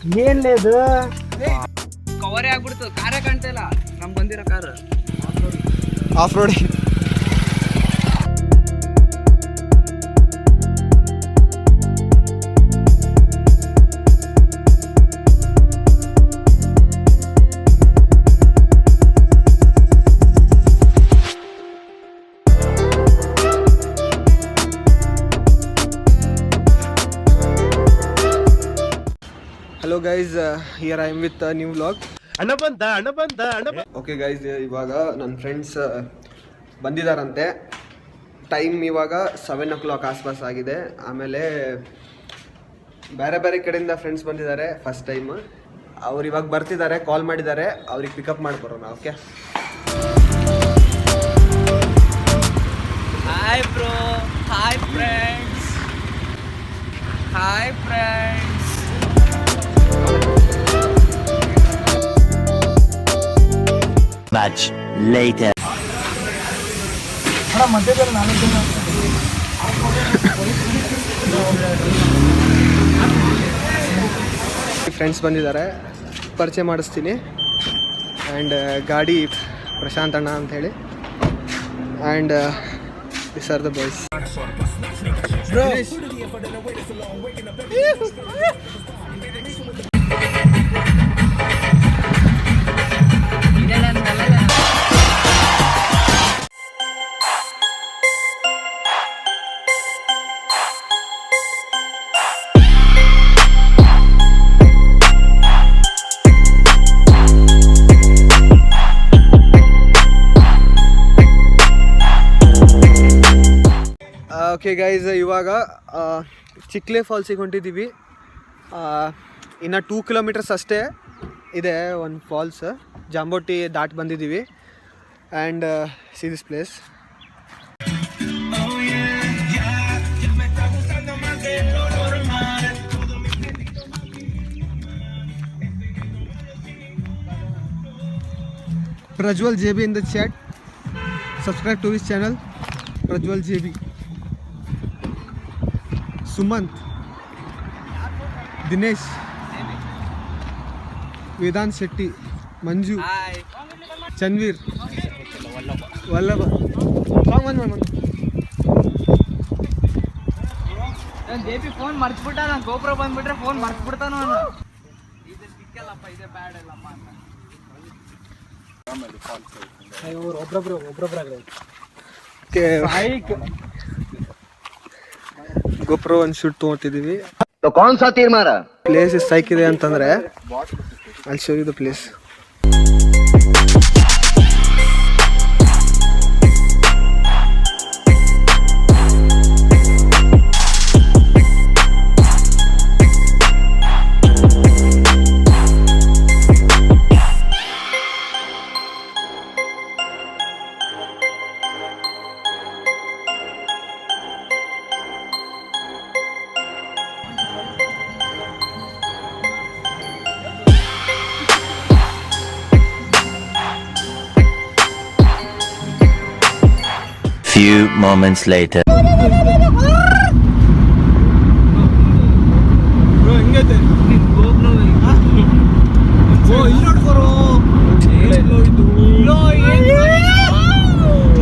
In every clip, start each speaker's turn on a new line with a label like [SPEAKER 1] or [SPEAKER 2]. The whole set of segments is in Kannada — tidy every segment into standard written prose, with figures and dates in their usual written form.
[SPEAKER 1] ಏನ್ಲೇದು
[SPEAKER 2] ಕವರೇ ಆಗ್ಬಿಡ್ತು, ಕಾರೇ ಕಾಣ್ತಾ ಇಲ್ಲ ನಮ್ ಬಂದಿರೋ car
[SPEAKER 1] off roading. Hello guys, here I am with a new vlog. Okay guys, ಇವಾಗ ನನ್ನ ಫ್ರೆಂಡ್ಸ್ ಬಂದಿದ್ದಾರಂತೆ. ಟೈಮ್ ಇವಾಗ 7 o'clock ಆಸ್ಪಾಸ್ ಆಗಿದೆ. ಆಮೇಲೆ ಬೇರೆ ಬೇರೆ ಕಡೆಯಿಂದ ಫ್ರೆಂಡ್ಸ್ ಬಂದಿದ್ದಾರೆ ಫಸ್ಟ್ ಟೈಮ್. ಅವ್ರು ಇವಾಗ ಬರ್ತಿದ್ದಾರೆ, ಕಾಲ್ ಮಾಡಿದ್ದಾರೆ, ಅವ್ರಿಗೆ ಪಿಕಪ್ ಮಾಡ್ಬರೋಣ. Okay,
[SPEAKER 2] hi bro, hi friends, hi friends.
[SPEAKER 3] Much later.
[SPEAKER 1] Friends ಬಂದಿದ್ದಾರೆ, ಪರಿಚಯ ಮಾಡಿಸ್ತೀನಿ. ಆ್ಯಂಡ್ ಗಾಡಿ ಪ್ರಶಾಂತ್ ಅಣ್ಣ ಅಂಥೇಳಿ. And this are the boys. Okay guys, ಇವಾಗ ಚಿಕ್ಲೆ ಫಾಲ್ಸಿಗೆ ಹೊಂಟಿದ್ದೀವಿ. ಇನ್ನು 2 kilometers ಅಷ್ಟೇ ಇದೆ ಒಂದು ಫಾಲ್ಸ್. ಜಾಂಬೋಟಿ ದಾಟ್ ಬಂದಿದ್ದೀವಿ. And see this place. Prajwal JB in the chat. Subscribe to his channel, Prajwal JB. Sumanth, Dinesh, Vedanth Shetty, Manju, Chanveer, Vallabha.
[SPEAKER 2] JB phone ಮರ್ತ್ಬಿಟ್ಟ. ನಾನು GoPro ಬಂದ್ಬಿಟ್ರೆ ಫೋನ್ ಮರ್ತ್ಬಿಡ್ತಾನ ಅವನು. ಇದು ಸಿಕ್ಕಲ್ಲಪ್ಪ, ಇದೆ ಬ್ಯಾಡ್ ಅಲ್ಲಪ್ಪ ಅಂತ.
[SPEAKER 1] GoPro ಒಂದು ಶೂಟ್ ತೊಗೊತಿದ್ದೀವಿ.
[SPEAKER 3] ತೀರ್ಮಾನ
[SPEAKER 1] ಪ್ಲೇಸ್ ಎಷ್ಟು ಸೈಕಿದೆ ಅಂತಂದರೆ, ಅಲ್ಲಿ show you the place.
[SPEAKER 3] Few moments later.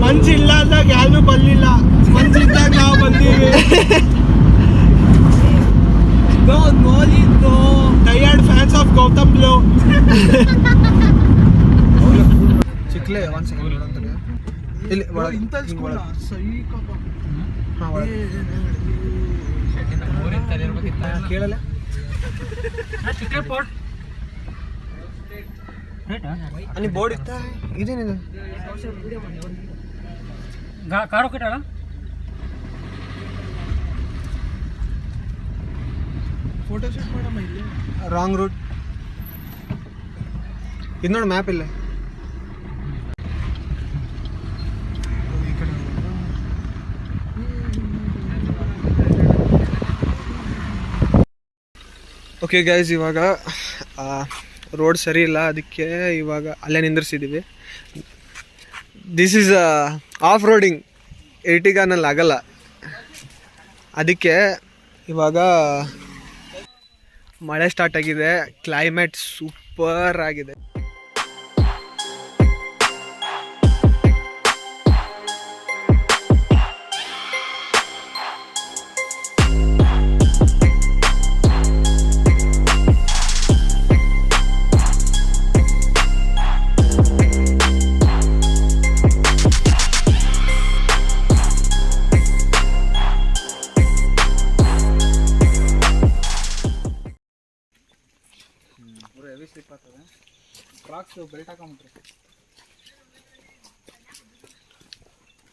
[SPEAKER 1] ಮಂಜಿಲ್ಲದಾಗ ಯಾರು ಬರ್ಲಿಲ್ಲ, ಮಂಜಿದ್ದಾಗ ನಾವು ಬಂದೀವಿ. Tired fans of Gautham blow. Chikle ಒಂದು ಸೆಕೆಂಡ್ ಅಂತಾನೆ ಇಲ್ಲಿ ಕೇಳಲ್ಲ. ಅಲ್ಲಿ ಬೋರ್ಡ್ ಇತ್ತ, ಇದೇನಿದೆ
[SPEAKER 2] ಕಾರು ಕಟ್ಟಲ್ಲ.
[SPEAKER 1] ಫೋಟೋ ಶೂಟ್ ಮಾಡಮ್ಮ. ಇಲ್ಲಿ ರಾಂಗ್ ರೂಟ್ ಇದು ನೋಡಿ, ಮ್ಯಾಪ್ ಇಲ್ಲ. ಓಕೆ ಗೈಸ್, ಇವಾಗ ರೋಡ್ ಸರಿ ಇಲ್ಲ, ಅದಕ್ಕೆ ಇವಾಗ ಅಲ್ಲೇ ನಿಂದಿರ್ಸಿದ್ದೀವಿ. ದಿಸ್ ಈಸ್ ಆಫ್ ರೋಡಿಂಗ್, ಏಟಿಗಾನಲ್ಲಿ ಆಗಲ್ಲ. ಅದಕ್ಕೆ ಇವಾಗ ಮಳೆ ಸ್ಟಾರ್ಟ್ ಆಗಿದೆ, ಕ್ಲೈಮೇಟ್ ಸೂಪರ್ ಆಗಿದೆ.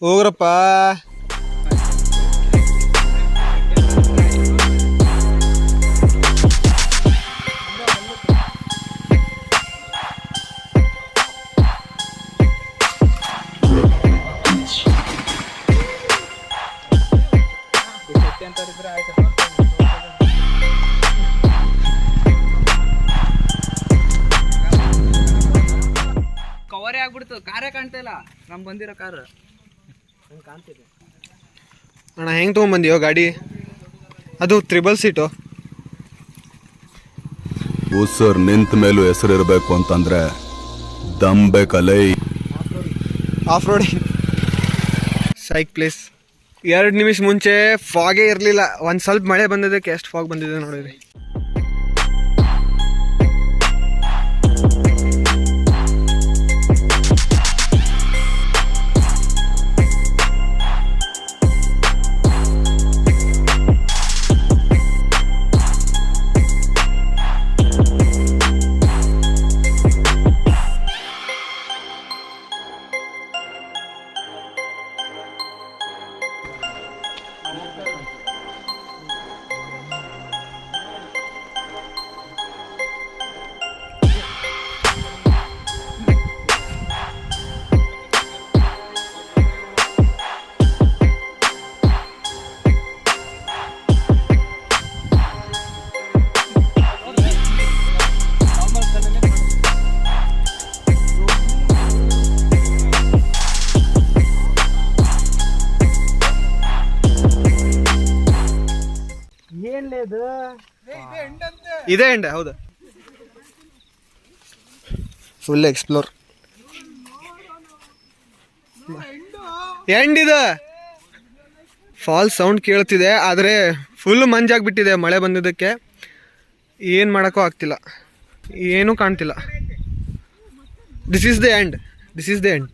[SPEAKER 1] ಹೋಗ್ರಪ್ಪ.
[SPEAKER 2] ಕವರೇ ಆಗ್ಬಿಡ್ತು, ಕಾರೇ ಕಾಣ್ತಾ ಇಲ್ಲ. ನಮ್ ಬಂದಿರೋ ಕಾರ್ ಕಾಣ್ತಿದೆ
[SPEAKER 1] ಅಣ್ಣ. ಹೆಂಗೆ ತೊಗೊಂಬಂದಿಯೋ ಗಾಡಿ? ಅದು 3 ಸೀಟು.
[SPEAKER 4] ಉಸರ್ ನಿಂತ ಮೇಲೂ ಹೆಸರಿರ್ಬೇಕು ಅಂತಂದ್ರೆ ದಮ್ ಬೇಕಲ್ಲೇ.
[SPEAKER 1] ಆಫ್ ರೋಡಿಂಗ್ ಸೈಕ್ ಪ್ಲೇಸ್. 2 ನಿಮಿಷ ಮುಂಚೆ ಫಾಗೇ ಇರಲಿಲ್ಲ. ಒಂದು ಸ್ವಲ್ಪ ಮಳೆ ಬಂದಿದ್ದಕ್ಕೆ ಎಷ್ಟು ಫಾಗ್ ಬಂದಿದೆ ನೋಡಿರಿ. ಇದೇ ಎಂಡ್. ಹೌದು, ಫುಲ್ ಎಕ್ಸ್ಪ್ಲೋರ್. ಎಂಡ್ ಇದೆ. ಫಾಲ್ ಸೌಂಡ್ ಕೇಳ್ತಿದೆ, ಆದರೆ ಫುಲ್ ಮಂಜಾಗ್ಬಿಟ್ಟಿದೆ ಮಳೆ ಬಂದಿದ್ದಕ್ಕೆ. ಏನು ಮಾಡೋಕ್ಕೂ ಆಗ್ತಿಲ್ಲ, ಏನೂ ಕಾಣ್ತಿಲ್ಲ. This is the end. This is the end.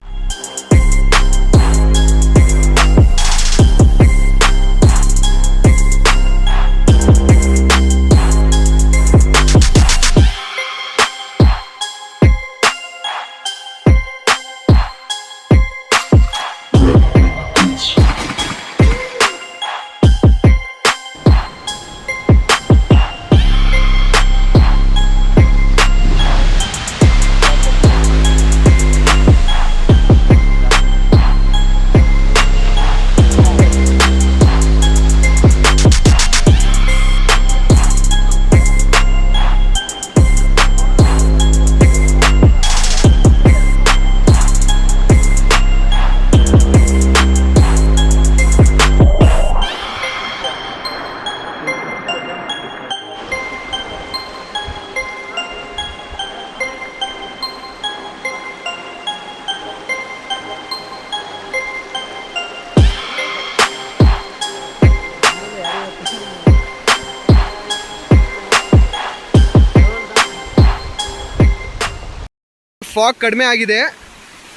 [SPEAKER 1] Fog ಕಡಿಮೆ ಆಗಿದೆ.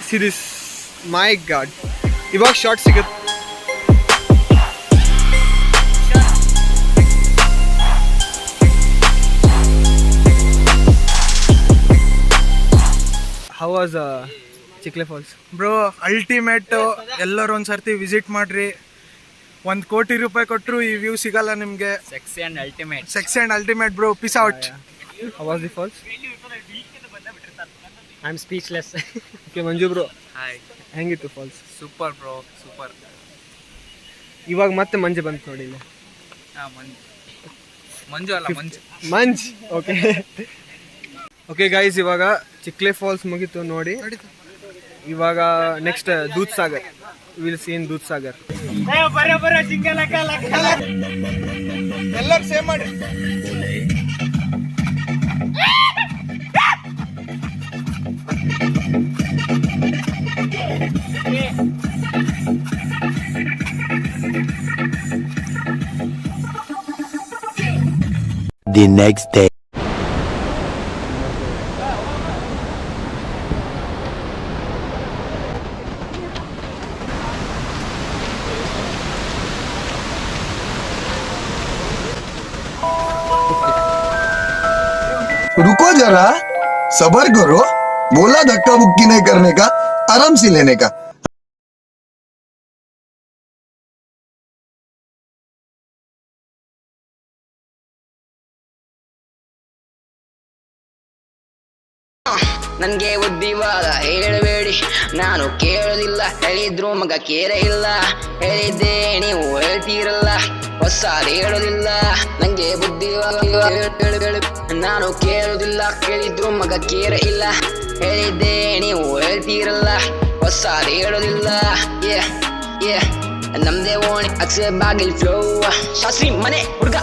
[SPEAKER 1] ಸಿರೀಸ್ ಮೈ ಗಾಡ್, ಇವಾಗ ಶಾರ್ಟ್ ಸಿಗುತ್ತೆ. How was Chikle falls
[SPEAKER 5] bro? Ultimate. ಎಲ್ಲರೂ ಒಂದ್ಸರ್ತಿ ವಿಸಿಟ್ ಮಾಡ್ರಿ. 1 ಕೋಟಿ ರೂಪಾಯಿ ಕೊಟ್ಟರು ಈ ವ್ಯೂ ಸಿಗಲ್ಲ ನಿಮಗೆ.
[SPEAKER 2] Sexy and ultimate.
[SPEAKER 5] Sexy and ultimate bro. Piece out.
[SPEAKER 1] How was the falls?
[SPEAKER 2] I am speechless.
[SPEAKER 1] Okay Manju bro,
[SPEAKER 2] hi.
[SPEAKER 1] ಹೆಂಗಿತ್ತು ಫಾಲ್ಸ್?
[SPEAKER 2] Super bro, super.
[SPEAKER 1] ಇವಾಗ ಮತ್ತೆ ಮಂಜು ಬಂತು ನೋಡಿ ಇಲ್ಲಿ.
[SPEAKER 2] ಮಂಜು ಅಲ್ಲ, ಮಂಜು.
[SPEAKER 1] ಮಂಜ್. ಓಕೆ ಓಕೆ ಗೈಸ್, ಇವಾಗ ಚಿಕ್ಲೆ ಫಾಲ್ಸ್ ಮುಗೀತು ನೋಡಿ. ಇವಾಗ ನೆಕ್ಸ್ಟ್ ದೂದ್ಸಾಗರ್. ವಿಲ್ ಸಿ ಇನ್ ದೂದ್ಸಾಗರ್.
[SPEAKER 5] ಎಲ್ಲರೂ ಸೇವ್ ಮಾಡಿ.
[SPEAKER 3] the next day.
[SPEAKER 6] रुको जरा, सबर करो। बोला धक्का मुक्की नहीं करने का, आराम से लेने का।
[SPEAKER 7] ನನ್ಗೆ ಬುದ್ಧಿವಾದ ಹೇಳಬೇಡಿ, ನಾನು ಕೇಳೋದಿಲ್ಲ. ಹೇಳಿದ್ರು ಮಗ ಕೇರ ಇಲ್ಲ, ಹೇಳಿದ್ದೆ ನೀವು ಹೇಳ್ತೀರಲ್ಲ, ಹೊಸ ಹೇಳೋದಿಲ್ಲ. ನಂಗೆ ಬುದ್ಧಿವಾದ ನಾನು ಕೇಳೋದಿಲ್ಲ, ಕೇಳಿದ್ರು ಮಗ ಕೇರ ಇಲ್ಲ, ಹೇಳಿದ್ದೆ ನೀವು ಹೇಳ್ತೀರಲ್ಲ, ಹೊಸ ಹೇಳೋದಿಲ್ಲ. ನಮ್ದೇ ಓಣಿ ಅಕ್ಷಯ ಬಾಗಿಲ್ ಫ್ಲೋ, ಶಾಸ್ತ್ರಿ ಮನೆ ಹುಡುಗ